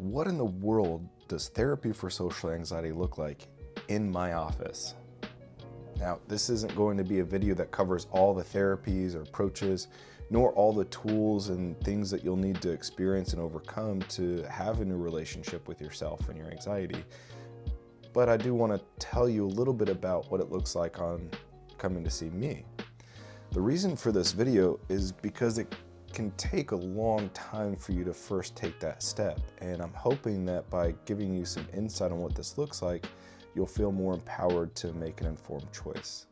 what in the world does therapy for social anxiety look like in my office? Now, this isn't going to be a video that covers all the therapies or approaches, nor all the tools and things that you'll need to experience and overcome to have a new relationship with yourself and your anxiety. But I do want to tell you a little bit about what it looks like on coming to see me. The reason for this video is because it can take a long time for you to first take that step, and I'm hoping that by giving you some insight on what this looks like, you'll feel more empowered to make an informed choice.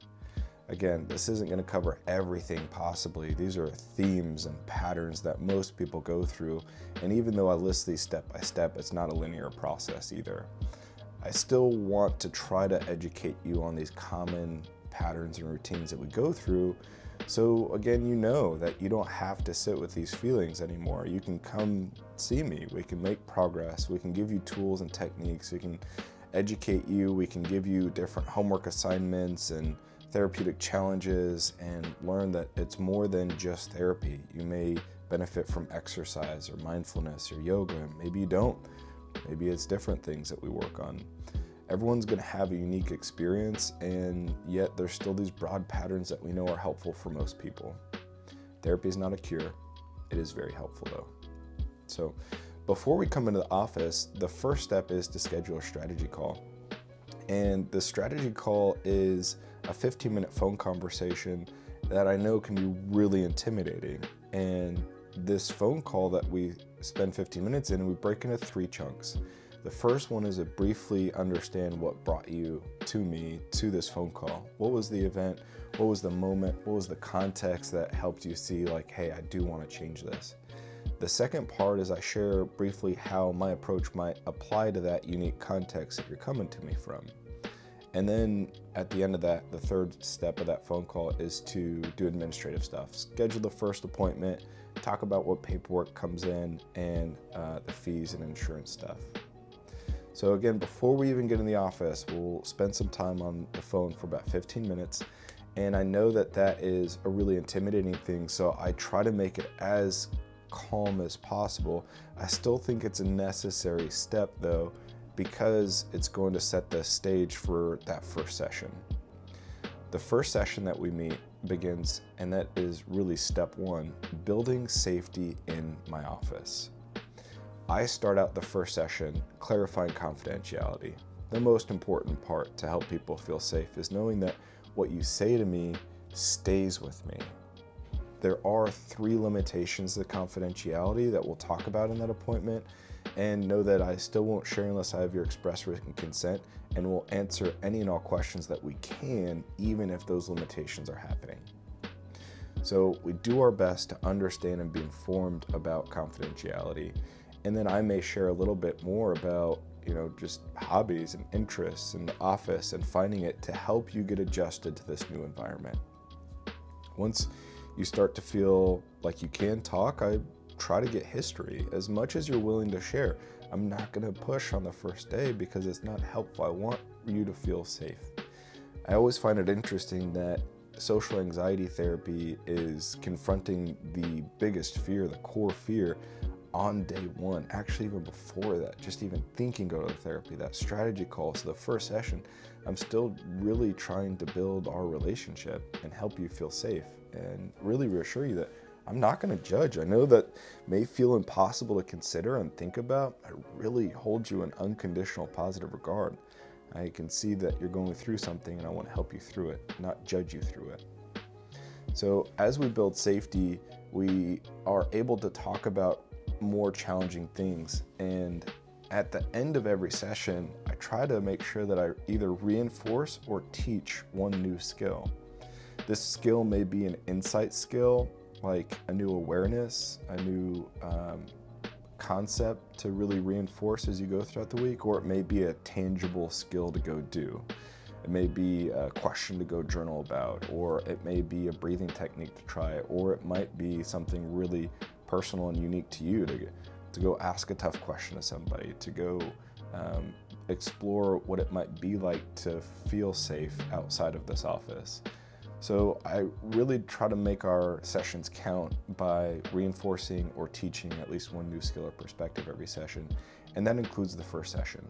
Again, this isn't going to cover everything possibly. These are themes and patterns that most people go through, and even though I list these step by step, it's not a linear process either. I still want to try to educate you on these common patterns and routines that we go through. So again, you know that you don't have to sit with these feelings anymore. You can come see me. We can make progress. We can give you tools and techniques. We can educate you. We can give you different homework assignments and therapeutic challenges and learn that it's more than just therapy. You may benefit from exercise or mindfulness or yoga. Maybe you don't. Maybe it's different things that we work on. Everyone's going to have a unique experience, and yet there's still these broad patterns that we know are helpful for most people. Therapy is not a cure. It is very helpful though. So before we come into the office, the first step is to schedule a strategy call. And the strategy call is a 15-minute phone conversation that I know can be really intimidating. And this phone call that we spend 15 minutes in, we break into 3 chunks. The first one is to briefly understand what brought you to me to this phone call. What was the event? What was the moment? What was the context that helped you see like, hey, I do want to change this? The second part is I share briefly how my approach might apply to that unique context that you're coming to me from. And then at the end of that, the third step of that phone call is to do administrative stuff. Schedule the first appointment, talk about what paperwork comes in, and the fees and insurance stuff. So again, before we even get in the office, we'll spend some time on the phone for about 15 minutes. And I know that that is a really intimidating thing, so I try to make it as calm as possible. I still think it's a necessary step though, because it's going to set the stage for that first session. The first session that we meet begins, and that is really step 1, building safety in my office. I start out the first session clarifying confidentiality. The most important part to help people feel safe is knowing that what you say to me stays with me. There are 3 limitations to confidentiality that we'll talk about in that appointment, and know that I still won't share unless I have your express written consent, and will answer any and all questions that we can, even if those limitations are happening. So we do our best to understand and be informed about confidentiality, and then I may share a little bit more about, just hobbies and interests in the office and finding it to help you get adjusted to this new environment. Once you start to feel like you can talk, I try to get history as much as you're willing to share. I'm not going to push on the first day because it's not helpful. I want you to feel safe. I always find it interesting that social anxiety therapy is confronting the biggest fear, the core fear, on day 1, actually even before that, just even thinking go to therapy, that strategy call. So the first session, I'm still really trying to build our relationship and help you feel safe and really reassure you that I'm not going to judge. I know that may feel impossible to consider and think about. I really hold you in unconditional positive regard. I can see that you're going through something and I want to help you through it, not judge you through it. So as we build safety, we are able to talk about more challenging things, and at the end of every session I try to make sure that I either reinforce or teach one new skill. This skill may be an insight skill, like a new awareness, a new concept to really reinforce as you go throughout the week, or it may be a tangible skill to go do. It may be a question to go journal about, or it may be a breathing technique to try, or it might be something really personal and unique to you to go ask a tough question to somebody, to go explore what it might be like to feel safe outside of this office. So I really try to make our sessions count by reinforcing or teaching at least one new skill or perspective every session, and that includes the first session.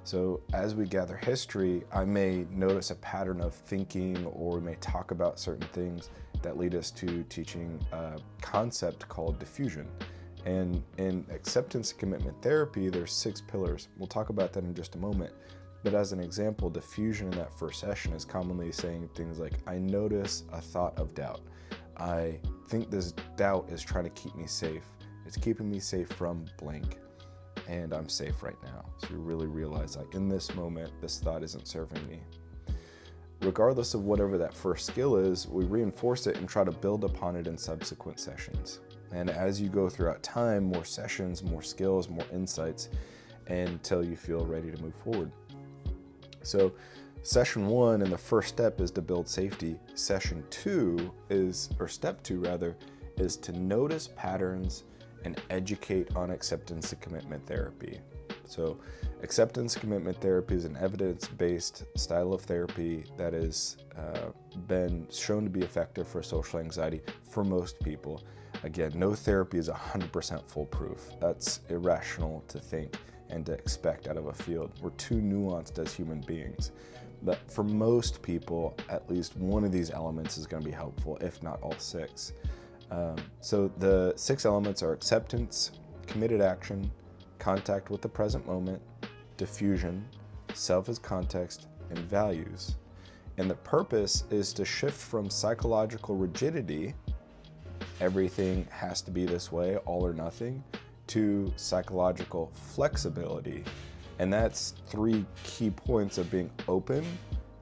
So as we gather history, I may notice a pattern of thinking, or we may talk about certain things that lead us to teaching a concept called diffusion. And in acceptance and commitment therapy, there's 6 pillars. We'll talk about that in just a moment. But as an example, diffusion in that first session is commonly saying things like, I notice a thought of doubt. I think this doubt is trying to keep me safe. It's keeping me safe from blank, and I'm safe right now. So you really realize, like, in this moment, this thought isn't serving me. Regardless of whatever that first skill is, we reinforce it and try to build upon it in subsequent sessions. And as you go throughout time, more sessions, more skills, more insights, until you feel ready to move forward. So session 1 and the first step is to build safety. Session 2 is, or step 2 rather, is to notice patterns and educate on acceptance and commitment therapy. So acceptance and commitment therapy is an evidence-based style of therapy that has been shown to be effective for social anxiety for most people. Again, no therapy is 100% foolproof. That's irrational to think and to expect out of a field. We're too nuanced as human beings. But for most people, at least one of these elements is going to be helpful, if not all 6. So the 6 elements are acceptance, committed action, contact with the present moment, diffusion, self as context, and values. And the purpose is to shift from psychological rigidity, everything has to be this way, all or nothing, to psychological flexibility. And that's 3 key points of being open,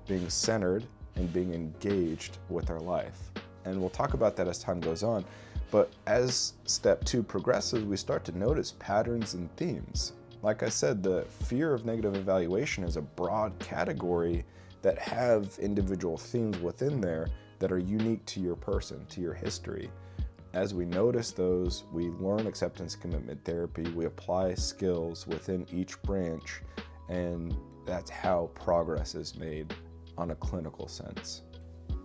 being centered, and being engaged with our life. And we'll talk about that as time goes on. But as step 2 progresses, we start to notice patterns and themes. Like I said, the fear of negative evaluation is a broad category that have individual themes within there that are unique to your person, to your history. As we notice those, we learn acceptance commitment therapy, we apply skills within each branch, and that's how progress is made on a clinical sense.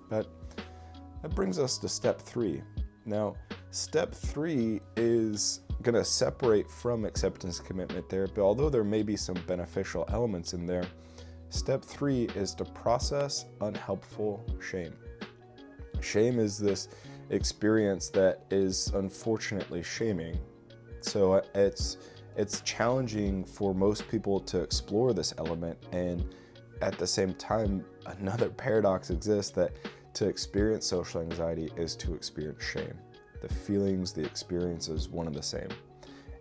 But that brings us to step 3. Now, step 3 is going to separate from acceptance commitment therapy, although there may be some beneficial elements in there. Step 3 is to process unhelpful shame. Shame is this experience that is unfortunately shaming. So it's challenging for most people to explore this element, and at the same time, another paradox exists that to experience social anxiety is to experience shame. The feelings, the experience is one and the same.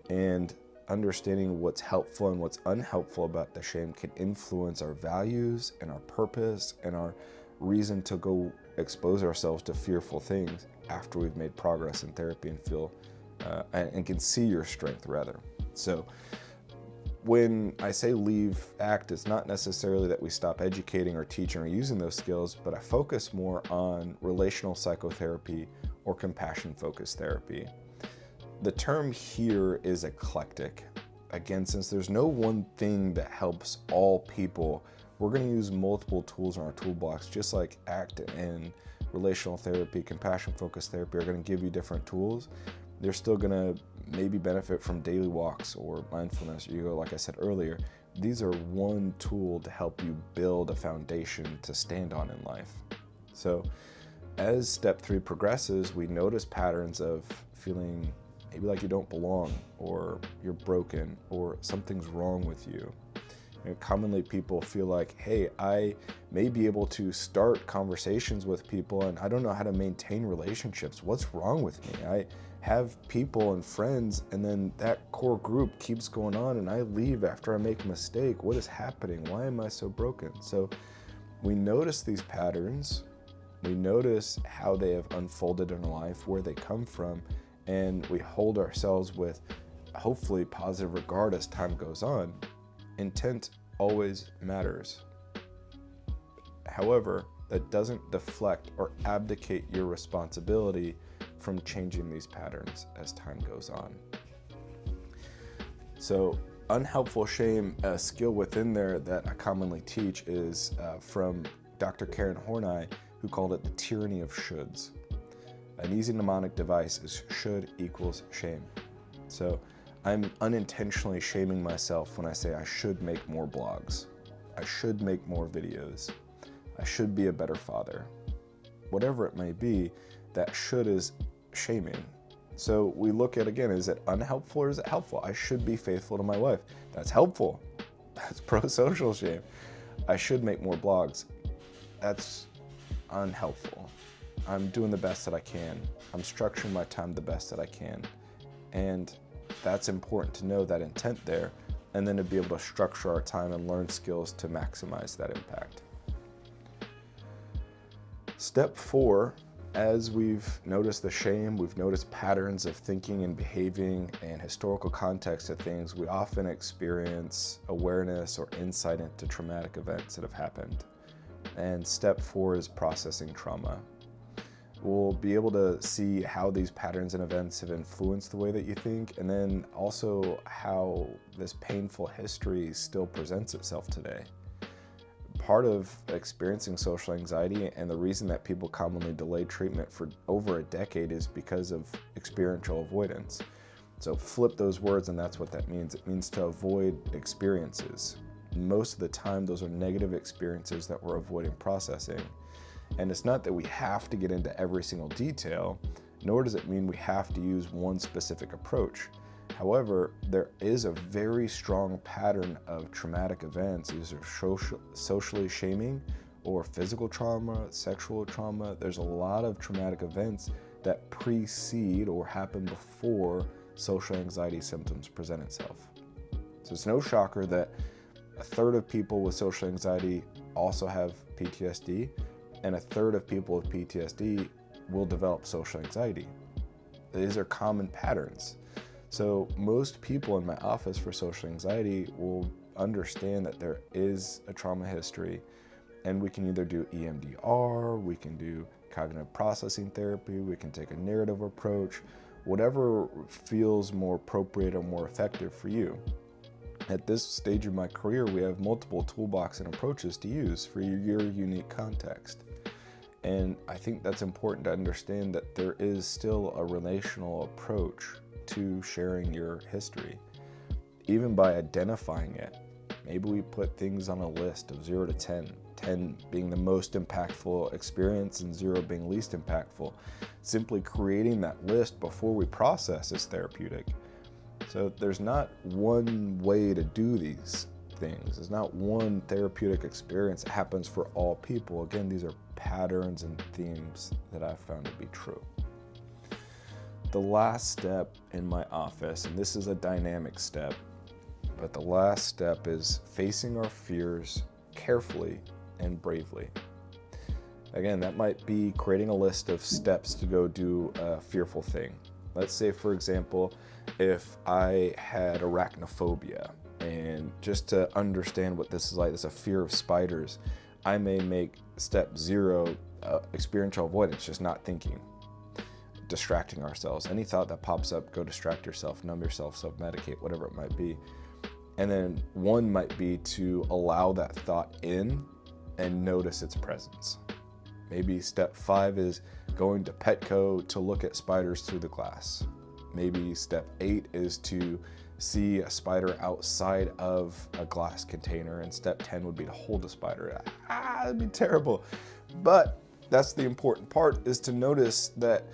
And understanding what's helpful and what's unhelpful about the shame can influence our values and our purpose and our reason to go expose ourselves to fearful things after we've made progress in therapy and feel and can see your strength rather. So when I say leave ACT, it's not necessarily that we stop educating or teaching or using those skills, but I focus more on relational psychotherapy or compassion-focused therapy. The term here is eclectic. Again, since there's no one thing that helps all people, we're going to use multiple tools in our toolbox, just like ACT and relational therapy, compassion-focused therapy are going to give you different tools. They're still going to maybe benefit from daily walks or mindfulness or yoga, like I said earlier. These are one tool to help you build a foundation to stand on in life. So as step 3 progresses, we notice patterns of feeling maybe like you don't belong, or you're broken, or something's wrong with you. Commonly people feel like, hey, I may be able to start conversations with people and I don't know how to maintain relationships. What's wrong with me? I have people and friends, and then that core group keeps going on and I leave after I make a mistake. What is happening? Why am I so broken? So we notice these patterns, we notice how they have unfolded in our life, where they come from, and we hold ourselves with hopefully positive regard as time goes on. Intent always matters. However, that doesn't deflect or abdicate your responsibility from changing these patterns as time goes on. So unhelpful shame, a skill within there that I commonly teach is from Dr. Karen Horney, who called it the tyranny of shoulds. An easy mnemonic device is should equals shame. So I'm unintentionally shaming myself when I say I should make more blogs. I should make more videos. I should be a better father. Whatever it may be, that should is shaming. So we look at, again, is it unhelpful or is it helpful? I should be faithful to my wife. That's helpful. That's pro-social shame. I should make more blogs. That's unhelpful. I'm doing the best that I can. I'm structuring my time the best that I can. And that's important to know that intent there, and then to be able to structure our time and learn skills to maximize that impact. Step 4, as we've noticed the shame, we've noticed patterns of thinking and behaving and historical context of things, we often experience awareness or insight into traumatic events that have happened. And step 4 is processing trauma. We'll be able to see how these patterns and events have influenced the way that you think, and then also how this painful history still presents itself today. Part of experiencing social anxiety and the reason that people commonly delay treatment for over a decade is because of experiential avoidance. So flip those words and that's what that means. It means to avoid experiences. Most of the time those are negative experiences that we're avoiding processing. And it's not that we have to get into every single detail, nor does it mean we have to use one specific approach. However, there is a very strong pattern of traumatic events, either socially shaming or physical trauma, sexual trauma. There's a lot of traumatic events that precede or happen before social anxiety symptoms present itself. So it's no shocker that a third of people with social anxiety also have PTSD, and a third of people with PTSD will develop social anxiety. These are common patterns. So most people in my office for social anxiety will understand that there is a trauma history, and we can either do EMDR, we can do cognitive processing therapy, we can take a narrative approach, whatever feels more appropriate or more effective for you. At this stage of my career, we have multiple toolbox and approaches to use for your unique context. And I think that's important to understand that there is still a relational approach to sharing your history. Even by identifying it, maybe we put things on a list of 0 to 10, 10 being the most impactful experience and 0 being least impactful. Simply creating that list before we process is therapeutic. So there's not one way to do these things. There's not one therapeutic experience that happens for all people. Again, these are patterns and themes that I've found to be true. The last step in my office, and this is a dynamic step, but the last step is facing our fears carefully and bravely. Again, that might be creating a list of steps to go do a fearful thing. Let's say, for example, if I had arachnophobia, and just to understand what this is like, it's a fear of spiders, I may make step 0 experiential avoidance, just not thinking, distracting ourselves. Any thought that pops up, go distract yourself, numb yourself, self-medicate, whatever it might be. And then 1 might be to allow that thought in and notice its presence. Maybe step 5 is going to Petco to look at spiders through the glass. Maybe step 8 is to see a spider outside of a glass container, and step 10 would be to hold a spider. That'd be terrible. But that's the important part, is to notice that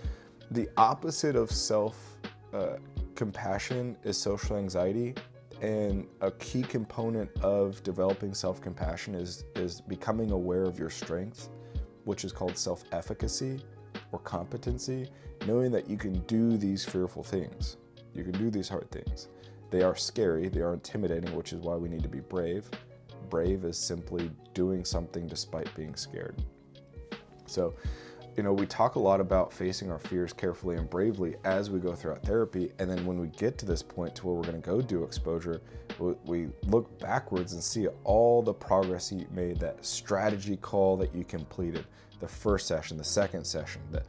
the opposite of self-compassion is social anxiety. And a key component of developing self-compassion is becoming aware of your strengths, which is called self-efficacy or competency, knowing that you can do these fearful things. You can do these hard things. They are scary, they are intimidating, which is why we need to be brave. Brave is simply doing something despite being scared. So, we talk a lot about facing our fears carefully and bravely as we go throughout therapy, and then when we get to this point to where we're going to go do exposure, we look backwards and see all the progress you made, that strategy call that you completed, the first session, the second session, the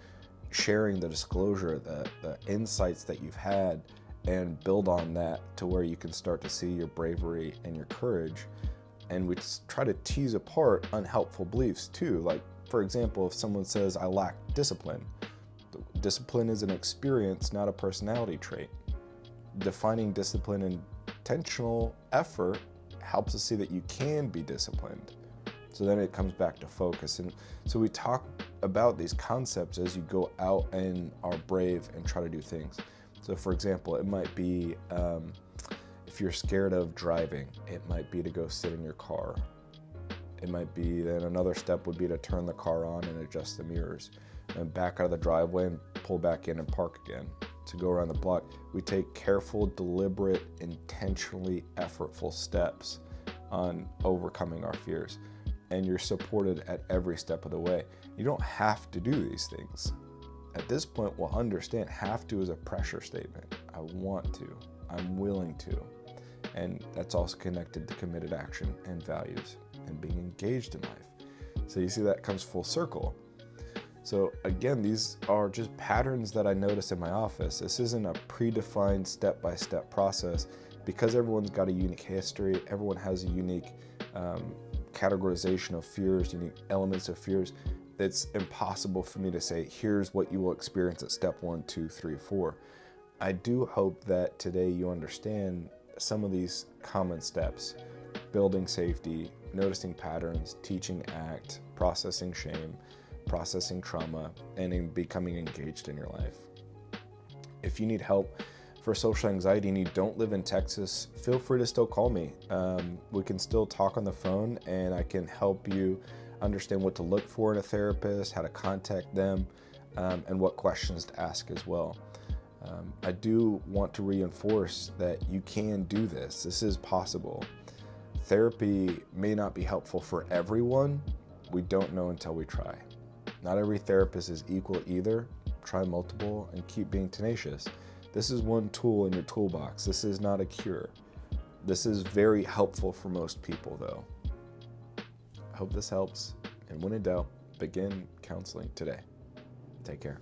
sharing, the disclosure, the insights that you've had, and build on that to where you can start to see your bravery and your courage. And we try to tease apart unhelpful beliefs too, like For example, if someone says, I lack discipline, discipline is an experience, not a personality trait. Defining discipline and intentional effort helps us see that you can be disciplined. So then it comes back to focus. And so we talk about these concepts as you go out and are brave and try to do things. So for example, it might be, if you're scared of driving, it might be to go sit in your car. It might be, then another step would be to turn the car on and adjust the mirrors and back out of the driveway and pull back in and park again. To go around the block, we take careful, deliberate, intentionally effortful steps on overcoming our fears. And you're supported at every step of the way. You don't have to do these things. At this point, we'll understand have to is a pressure statement. I want to, I'm willing to. And that's also connected to committed action and values and being engaged in life. So you see that comes full circle. So again, these are just patterns that I notice in my office. This isn't a predefined step-by-step process because everyone's got a unique history. Everyone has a unique categorization of fears, unique elements of fears. It's impossible for me to say, here's what you will experience at step 1, 2, 3, 4. I do hope that today you understand some of these common steps: building safety, noticing patterns, teaching ACT, processing shame, processing trauma, and in becoming engaged in your life. If you need help for social anxiety and you don't live in Texas, feel free to still call me. We can still talk on the phone and I can help you understand what to look for in a therapist, how to contact them, and what questions to ask as well. I do want to reinforce that you can do this. This is possible. Therapy may not be helpful for everyone. We don't know until we try. Not every therapist is equal either. Try multiple and keep being tenacious. This is one tool in your toolbox. This is not a cure. This is very helpful for most people though. I hope this helps, and when in doubt, begin counseling today. Take care.